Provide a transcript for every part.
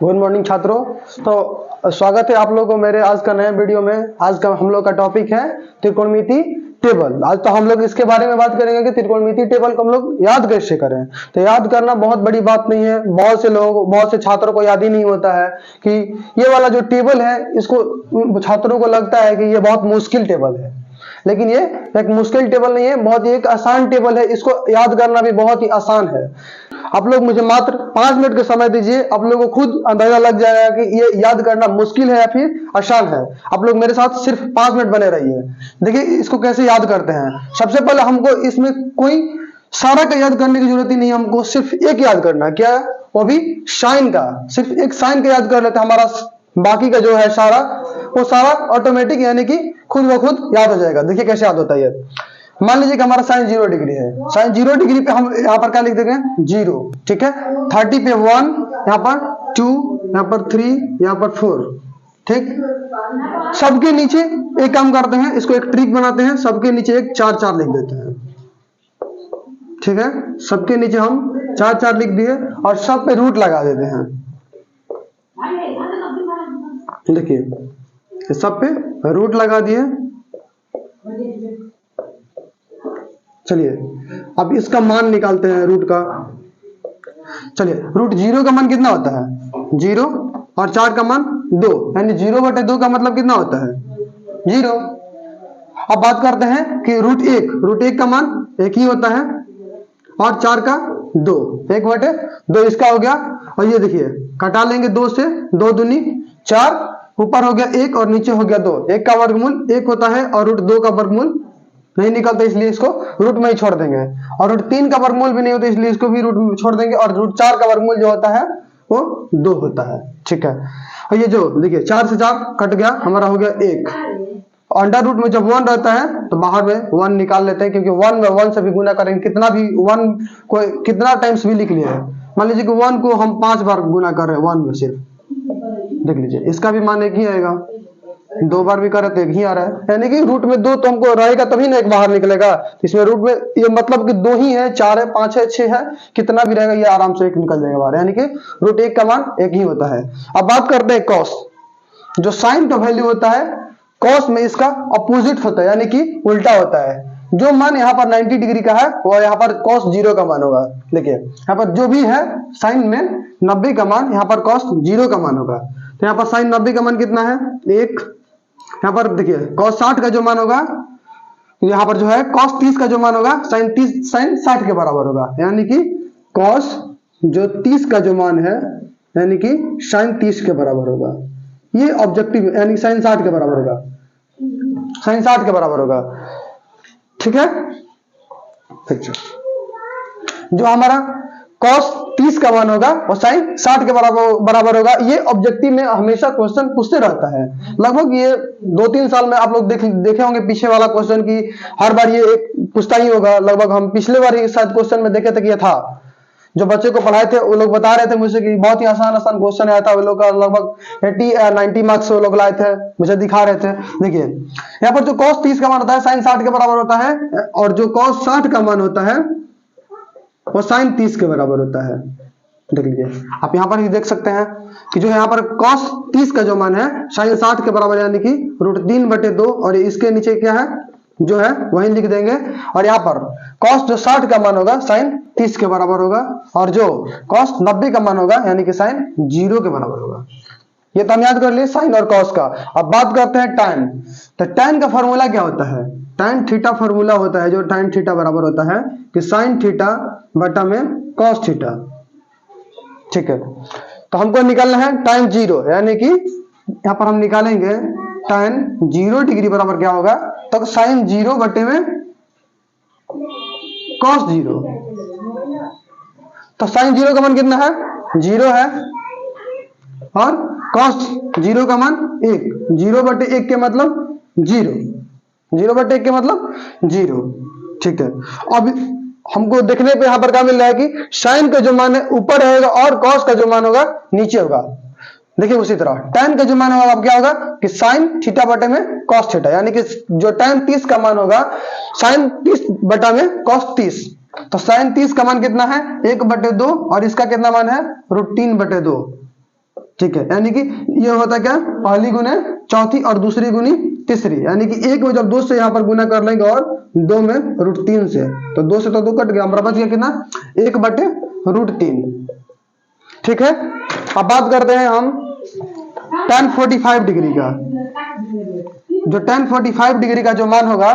Good morning छात्रों। तो स्वागत है आप लोगों को मेरे आज का नए वीडियो में। आज का हम लोग का टॉपिक है त्रिकोणमिति टेबल। आज तो हम लोग इसके बारे में बात करेंगे कि त्रिकोणमिति टेबल को हम लोग याद कैसे करें। तो याद करना बहुत बड़ी बात नहीं है, बहुत से छात्रों को याद ही नहीं होता है कि ये वाला जो टेबल है इसको छात्रों को लगता है कि ये बहुत मुश्किल टेबल है, लेकिन ये एक मुश्किल टेबल नहीं है, बहुत ही एक आसान टेबल है। इसको याद करना भी बहुत ही आसान है। आप लोग मुझे मात्र 5 मिनट का समय दीजिए, आप लोगों को खुद अंदाजा लग जाएगा कि ये याद करना मुश्किल है या फिर आसान है। आप लोग मेरे साथ सिर्फ 5 मिनट बने रहिए। देखिए इसको कैसे याद करते हैं। सबसे पहले हमको इसमें कोई सारा का याद करने की जरूरत ही नहीं है, हमको सिर्फ एक याद करना है। क्या? वो भी साइन का। सिर्फ एक साइन का याद कर लेते हैं, हमारा बाकी का जो है वो सारा ऑटोमेटिक यानी कि खुद ब खुद याद हो जाएगा। देखिए कैसे याद होता है। मान लीजिए कि हमारा साइन 0 डिग्री है। साइन 0 डिग्री पे हम यहाँ पर क्या लिख देंगे? 0। ठीक है। 30 पे 1, यहाँ पर 2, यहाँ पर 3, यहाँ पर 4। ठीक। सबके नीचे एक काम करते हैं, इसको एक ट्रिक बनाते हैं। सबके नीचे एक 4-4 लिख देते हैं। ठीक है। सबके नीचे हम 4-4 लिख दिए और सब पे रूट लगा देते हैं। देखिए सब पे रूट लगा दिए। चलिए अब इसका मान निकालते हैं रूट का। चलिए रूट 0 का मान कितना होता है? 0 और 4 का मान 2, यानी 0/2 का मतलब कितना होता है? 0। अब बात करते हैं कि रूट 1 का मान 1 ही होता है और 4 का 2, 1/2 इसका हो गया। और ये देखिए घटा लेंगे 2 से, 2 दूनी 4, ऊपर हो गया 1 और नीचे हो गया 2। 1 का वर्गमूल 1 होता है और रूट 2 का वर्गमूल नहीं निकलता, इसलिए इसको रूट में ही छोड़ देंगे। और रूट 3 का वर्गमूल भी नहीं होता, इसलिए इसको भी रूट में छोड़ देंगे। और रूट 4 का वर्गमूल जो होता है वो 2 होता है। ठीक है। और ये जो देखिए 4 से 4 कट गया, हमारा हो गया 1। अंडर रूट में जब 1 रहता है तो बाहर में 1 निकाल लेते हैं, क्योंकि 1 में 1 से भी गुना करेंगे। कितना भी 1 को कितना टाइम्स भी लिख लिया है। मान लीजिए कि 1 को हम 5 बार गुना कर रहे हैं 1 में, सिर्फ देख लीजिए इसका भी मान 1 ही आएगा। 2 बार भी करे तो 1 ही आ रहा है, यानी कि रूट में 2 तो हमको रहेगा तभी ना 1 बाहर निकलेगा। इसमें रूट में ये मतलब कि 2 ही है, 4 है, 5 है, 6 है, कितना भी रहेगा ये आराम से 1 निकल जाएगा बाहर, यानी कि रूट 1 का मान 1 ही होता है। अब बात करते हैं कॉस। जो साइन का वैल्यू होता है कॉस में इसका अपोजिट होता है, यानी कि उल्टा होता है। जो मान यहाँ पर 90 डिग्री का है वो यहाँ पर cos 0 का मान होगा। देखिए यहाँ पर जो भी है साइन में 90 का मान, यहाँ पर cos 0 का मान होगा। तो यहाँ पर साइन 90 का मान कितना है? 1। यहाँ पर देखिए cos 60 का जो मान होगा, यहाँ पर जो है cos 30 का जो मान होगा साइन 60 के बराबर होगा, यानी कि cos जो 30 का जो मान है यानी कि साइन 30 के बराबर होगा। ये ऑब्जेक्टिव यानी साइन 60 के बराबर होगा, साइन 60 के बराबर होगा। ठीक है। जो हमारा cos 30 का मान होगा वो साइन 60 के बराबर होगा। ये ऑब्जेक्टिव में हमेशा क्वेश्चन पूछते रहता है। लगभग ये 2-3 साल में आप लोग देखे होंगे पीछे वाला क्वेश्चन की हर बार ये एक पूछता ही होगा। लगभग हम पिछले बार ही शायद क्वेश्चन में देखे थे कि ये था। जो बच्चे को पढ़ाए थे वो लोग बता रहे थे मुझे कि बहुत ही आसान क्वेश्चन आया था। वो लोग का लगभग 80-90 मार्क्स वो लोग लाए थे, मुझे दिखा रहे थे। देखिए यहाँ पर जो cos 30 का मान होता है साइन 60 के बराबर होता है, और जो cos 60 का मान होता है वो साइन 30 के बराबर होता है। देख लीजिए आप यहाँ पर ही देख सकते हैं कि जो यहाँ पर cos 30 का जो मान है साइन 60 के बराबर, यानी कि रूट 3/2, और इसके नीचे क्या है जो है वही लिख देंगे। और यहाँ पर cos जो 60 का मान होगा साइन 30 के बराबर होगा, और जो cos 90 का मान होगा यानी कि साइन 0 के बराबर होगा। ये तो हम याद कर लिए साइन और cos का। अब बात करते हैं tan। तो tan का फॉर्मूला क्या होता है? tan थीटा फॉर्मूला होता है, जो tan थीटा बराबर होता है कि साइन थीटा बटा में cos थीटा। ठीक है। तो हमको निकालना है tan 0, यानी कि यहाँ पर हम निकालेंगे tan 0 डिग्री बराबर क्या होगा? तो साइन 0 बटे में cos 0। तो साइन 0 का मान कितना है? 0 है, और cos 0 का मान 1। 0/1 के मतलब 0, 0/1 के मतलब 0। ठीक है। अब हमको देखने पे यहाँ पर क्या मिल रहा है कि साइन का जो मान है ऊपर रहेगा और cos का जो मान होगा नीचे होगा। देखिए उसी तरह tan का जो मान होगा अब क्या होगा कि साइन थीटा बटे में cos थीटा, यानी कि जो tan 30 का मान होगा साइन 30 बटा में cos 30। तो साइन 30 का मान कितना है? 1/2, और इसका कितना मान है? रूट 3/2। ठीक है, यानी कि ये होता क्या, पहली गुने चौथी और दूसरी गुनी तीसरी, यानी कि 1 में जब 2 से यहाँ पर गुना कर लेंगे और 2 में √3 से, तो 2 से तो 2 कट गया, हमारा बच गया कितना, 1/√3। ठीक है, अब बात करते हैं हम tan 45 डिग्री का। जो tan 45 डिग्री का जो मान होगा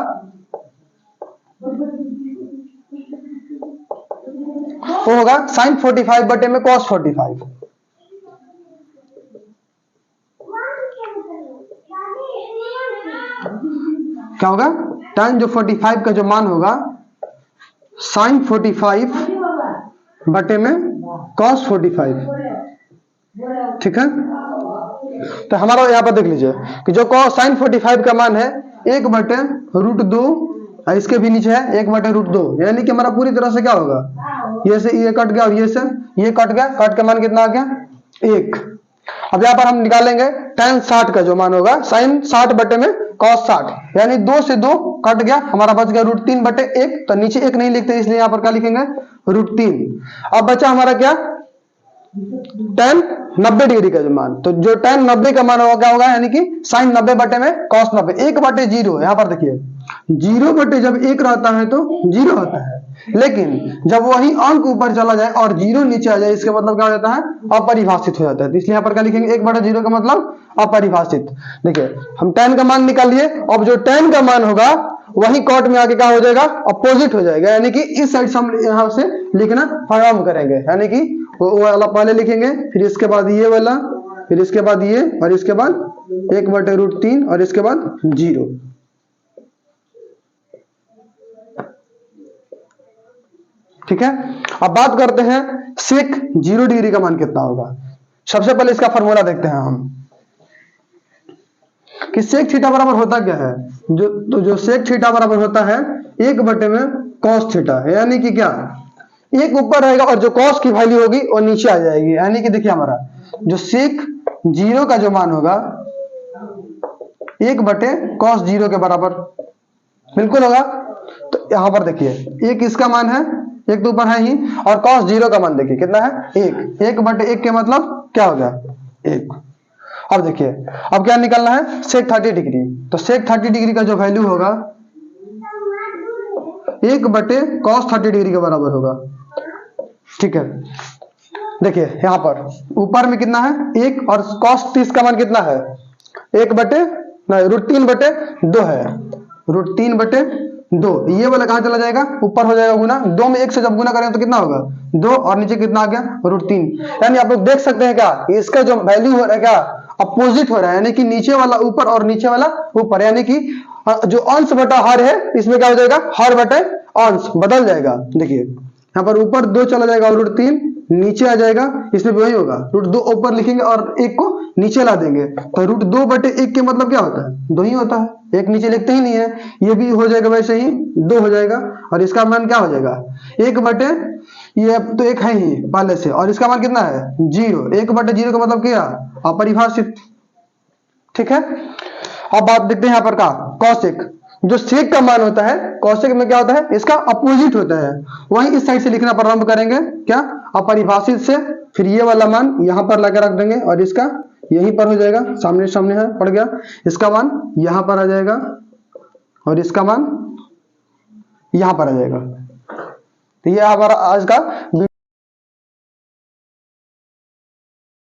वो होगा sin 45 बटे में cos 45। क्या होगा, tan जो 45 का जो मान होगा sin 45 बटे में cos 45। ठीक है, तो हमारा यहाँ पर देख लीजिए कि जो sin 45 का मान है 1/√2, इसके भी नीचे है 1/√2, यानी कि हमारा पूरी तरह से क्या होगा, ये से ये कट गया और ये से ये कट गया, कट का मान कितना आ गया, 1। अब यहाँ पर हम निकालेंगे tan 60 का जो मान होगा sin 60 बटे में cos 60, यानी 2 से 2 कट गया, हमारा बच गया √3/1, तो नीचे 1 नहीं लिखते इसलिए यहाँ पर क्या लिखेंगे, √3। अब बचा हमारा क्या, tan 90 डिग्री का जो मान, तो जो tan 90 का मान होगा क्या होगा, यानी कि sin 90 बटे में cos 90, 1/0। यहाँ पर देखिए 0 बटे जब 1 रहता है तो 0 होता है, लेकिन जब वही अंक ऊपर चला जाए और 0 नीचे आ जाए, इसका मतलब क्या हो जाता है, अपरिभाषित हो जाता है। तो इसलिए यहाँ पर क्या लिखेंगे, 1/0 का मतलब अपरिभाषित। देखिए हम tan का मान निकाल लिए, अब जो tan का मान होगा वही कॉट में आके क्या हो जाएगा, अपोजिट हो जाएगा, यानी कि इस साइड से हम यहाँ से लिखना प्रारंभ करेंगे, यानी कि वो वाला पहले लिखेंगे, फिर इसके बाद ये वाला, फिर इसके बाद ये, और इसके बाद 1/√3 और इसके बाद 0। ठीक है, अब बात करते हैं sec 0 डिग्री का मान कितना होगा। सबसे पहले इसका फॉर्मूला देखते हैं हम कि sec थीटा बराबर होता क्या है। जो sec थीटा बराबर होता है 1 बटे में cos थीटा, यानी कि क्या, एक ऊपर रहेगा और जो cos की वैल्यू होगी वो नीचे आ जाएगी, यानी कि देखिए हमारा जो sec 0 का जो मान होगा 1 बटे cos 0 के बराबर बिल्कुल होगा। तो यहाँ पर देखिए एक इसका मान है, एक तो ऊपर है ही, और cos 0 का मान देखिए कितना है, 1 बटे 1 के मतलब क्या हो गया, 1। अब देखिए अब क्या निकालना है, sec 30 डिग्री, तो sec 30 डिग्री का जो वैल्यू होगा 1 बटे cos 30 डिग्री के बराबर होगा। ठीक है, देखिए यहाँ पर ऊपर में कितना है, 1, और cos 30 का मान कितना है, 1/√3/2 है, √3/2। ये वाला कहां चला जाएगा, ऊपर हो जाएगा गुना, 2 में 1 से जब गुना करेंगे तो कितना होगा, 2, और नीचे कितना आ गया, √3। यानी आप लोग देख सकते हैं क्या, इसका जो वैल्यू हो रहा है क्या, अपोजिट हो रहा है, यानी कि नीचे वाला ऊपर और नीचे वाला ऊपर, यानी कि जो अंश बटा हर है इसमें क्या हो जाएगा, हर बटे अंश बदल जाएगा। देखिए यहाँ पर ऊपर 2 चला जाएगा और √3 नीचे आ जाएगा, इसमें भी वही होगा, √2 ऊपर लिखेंगे और 1 को नीचे ला देंगे, तो √2/1 के मतलब क्या होता है, 2 ही होता है, 1 नीचे लिखते ही नहीं है, ये भी हो जाएगा वैसे ही 2 हो जाएगा, और इसका मान क्या हो जाएगा, 1 बटे, ये तो 1 है ही पहले से, और इसका मान कितना है, 0। 1/0 का मतलब क्या, अपरिभाषित। ठीक है, अब बात देखते हैं यहाँ पर का cosec, जो sec का मान होता है cosec में क्या होता है, इसका अपोजिट होता है, वही इस साइड से लिखना प्रारंभ करेंगे, क्या, अपरिभाषित से, फिर ये वाला मान यहाँ पर लाकर रख देंगे और इसका यहीं पर हो जाएगा, सामने सामने है पड़ गया, इसका मान यहाँ पर आ जाएगा और इसका मान यहाँ पर आ जाएगा। तो ये हमारा आज का